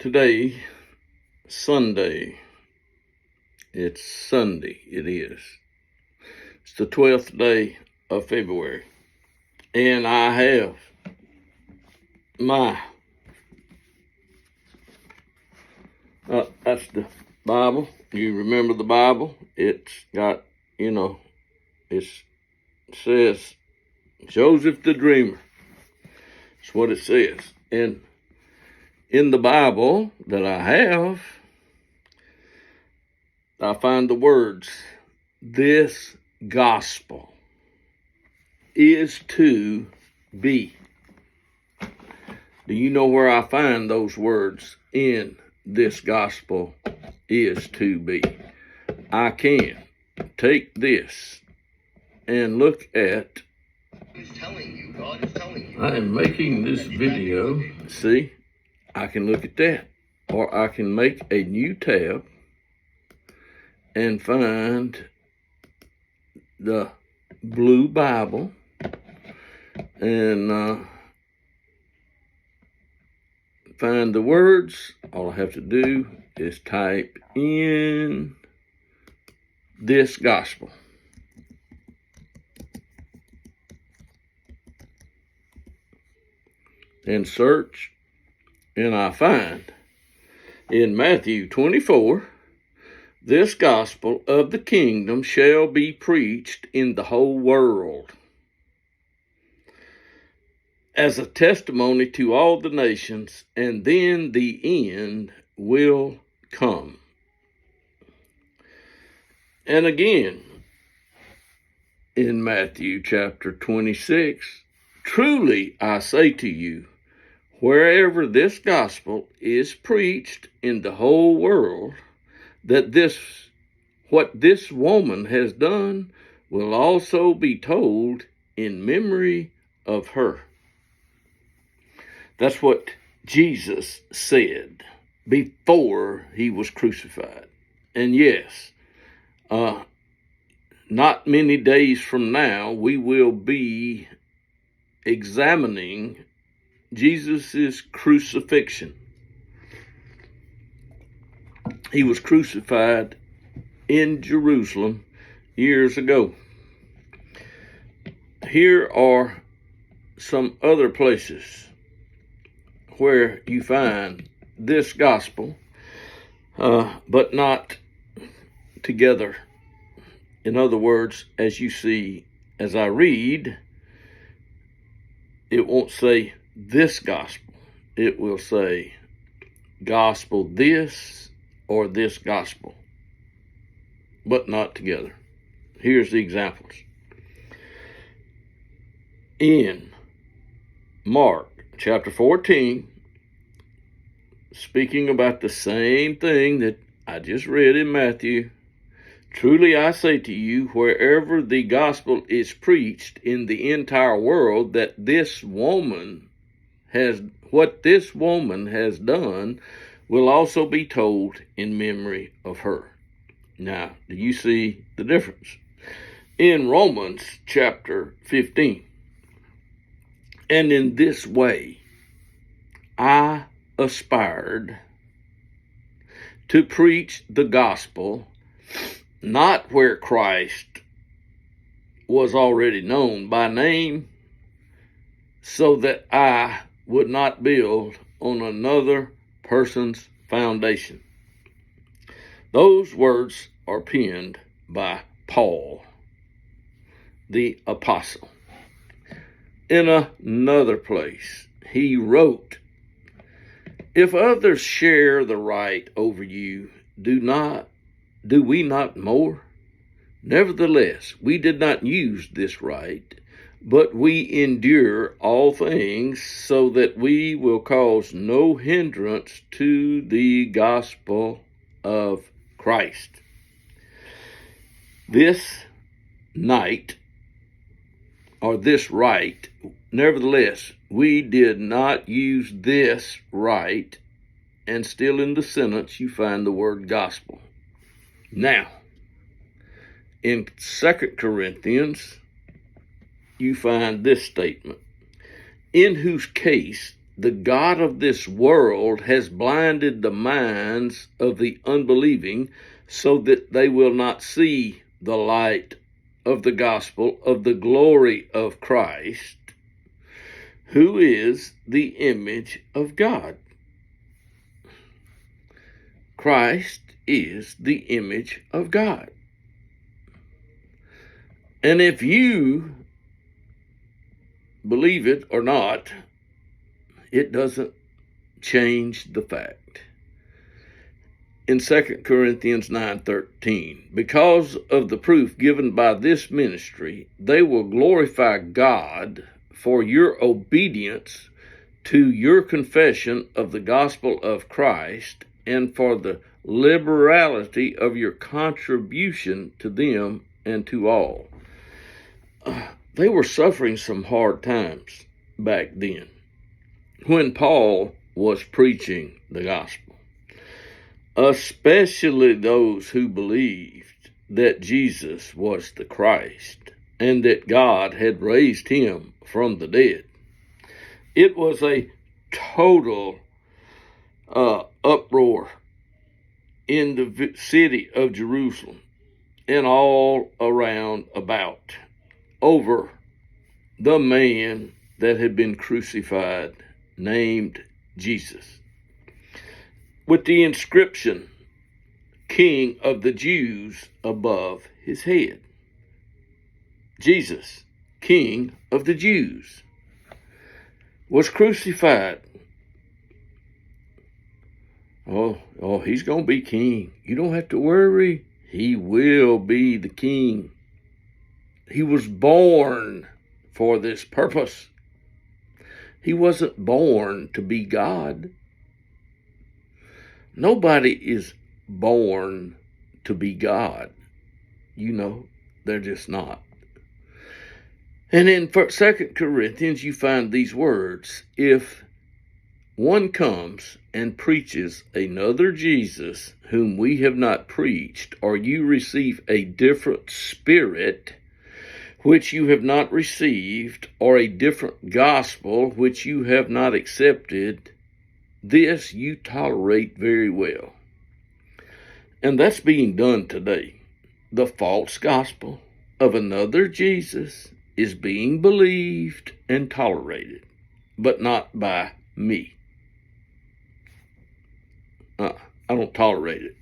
Today, Sunday. It's Sunday, it is. It's the 12th day of February. And I have that's the Bible. You remember the Bible? It's got, it says Joseph the Dreamer. That's what it says. And in the Bible that I have, I find the words, this gospel is to be. Do you know where I find those words in this gospel is to be? I can take this and look at, God is telling you. I am making this video. See, I can look at that. Or I can make a new tab and find the blue Bible and find the words. All I have to do is type in this gospel. And search, and I find in Matthew 24, this gospel of the kingdom shall be preached in the whole world as a testimony to all the nations, and then the end will come. And again, in Matthew chapter 26, truly I say to you, wherever this gospel is preached in the whole world, that what this woman has done will also be told in memory of her. That's what Jesus said before he was crucified. And yes, not many days from now, we will be examining Jesus' crucifixion. He was crucified in Jerusalem years ago. Here are some other places where you find this gospel, but not together. In other words, as you see, as I read, it won't say this gospel. It will say gospel this or this gospel, but not together. Here's the examples. In Mark chapter 14, speaking about the same thing that I just read in Matthew, truly I say to you, wherever the gospel is preached in the entire world, that what this woman has done will also be told in memory of her. Now, do you see the difference? In Romans chapter 15, and in this way I aspired to preach the gospel, not where Christ was already known by name, so that I would not build on another person's foundation. Those words are penned by Paul, the apostle. In another place, he wrote, if others share the right over you, do we not more? Nevertheless, we did not use this right, but we endure all things so that we will cause no hindrance to the gospel of Christ. This night, or this right, nevertheless, we did not use this right, and still in the sentence you find the word gospel. Now, in 2 Corinthians, you find this statement, in whose case the god of this world has blinded the minds of the unbelieving so that they will not see the light of the gospel of the glory of Christ, who is the image of God. Christ is the image of God. And if you believe it or not, it doesn't change the fact. In 2 Corinthians 9:13, because of the proof given by this ministry, they will glorify God for your obedience to your confession of the gospel of Christ and for the liberality of your contribution to them and to all. They were suffering some hard times back then when Paul was preaching the gospel, especially those who believed that Jesus was the Christ and that God had raised him from the dead. It was a total uproar in the city of Jerusalem and all around about over the man that had been crucified, named Jesus, with the inscription, King of the Jews, above his head. Jesus, King of the Jews, was crucified. Oh, he's going to be king. You don't have to worry. He will be the king. He was born for this purpose. He wasn't born to be God. Nobody is born to be God. You know, they're just not. And in 2 Corinthians, you find these words, if one comes and preaches another Jesus whom we have not preached, or you receive a different spirit which you have not received, or a different gospel which you have not accepted, this you tolerate very well. And that's being done today. The false gospel of another Jesus is being believed and tolerated, but not by me. I don't tolerate it.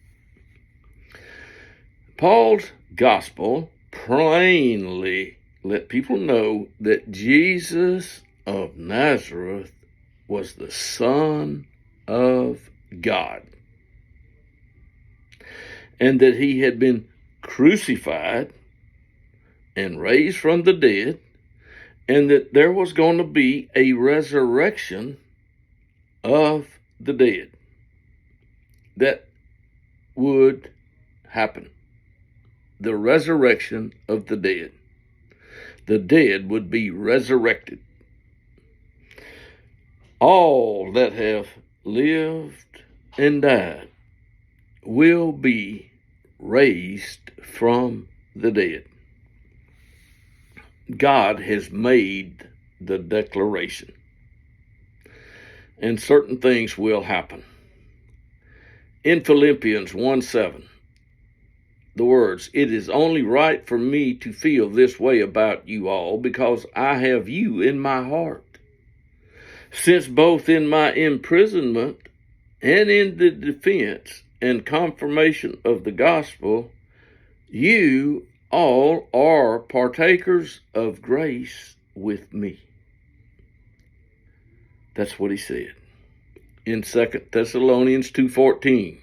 Paul's gospel plainly let people know that Jesus of Nazareth was the Son of God, and that he had been crucified and raised from the dead, and that there was going to be a resurrection of the dead that would happen. The resurrection of the dead. The dead would be resurrected. All that have lived and died will be raised from the dead. God has made the declaration, and certain things will happen. In Philippians 1:7, the words, it is only right for me to feel this way about you all because I have you in my heart. Since both in my imprisonment and in the defense and confirmation of the gospel, you all are partakers of grace with me. That's what he said. In 2 Thessalonians 2:14,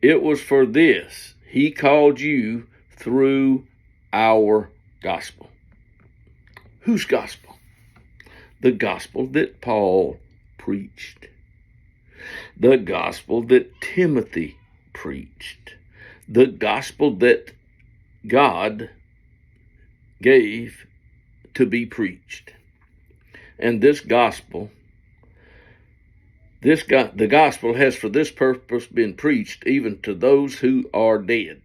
it was for this he called you through our gospel. Whose gospel? The gospel that Paul preached. The gospel that Timothy preached. The gospel that God gave to be preached. And this gospel, the gospel has for this purpose been preached even to those who are dead,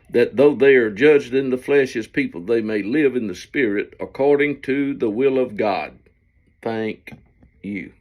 that though they are judged in the flesh as people, they may live in the spirit according to the will of God. Thank you.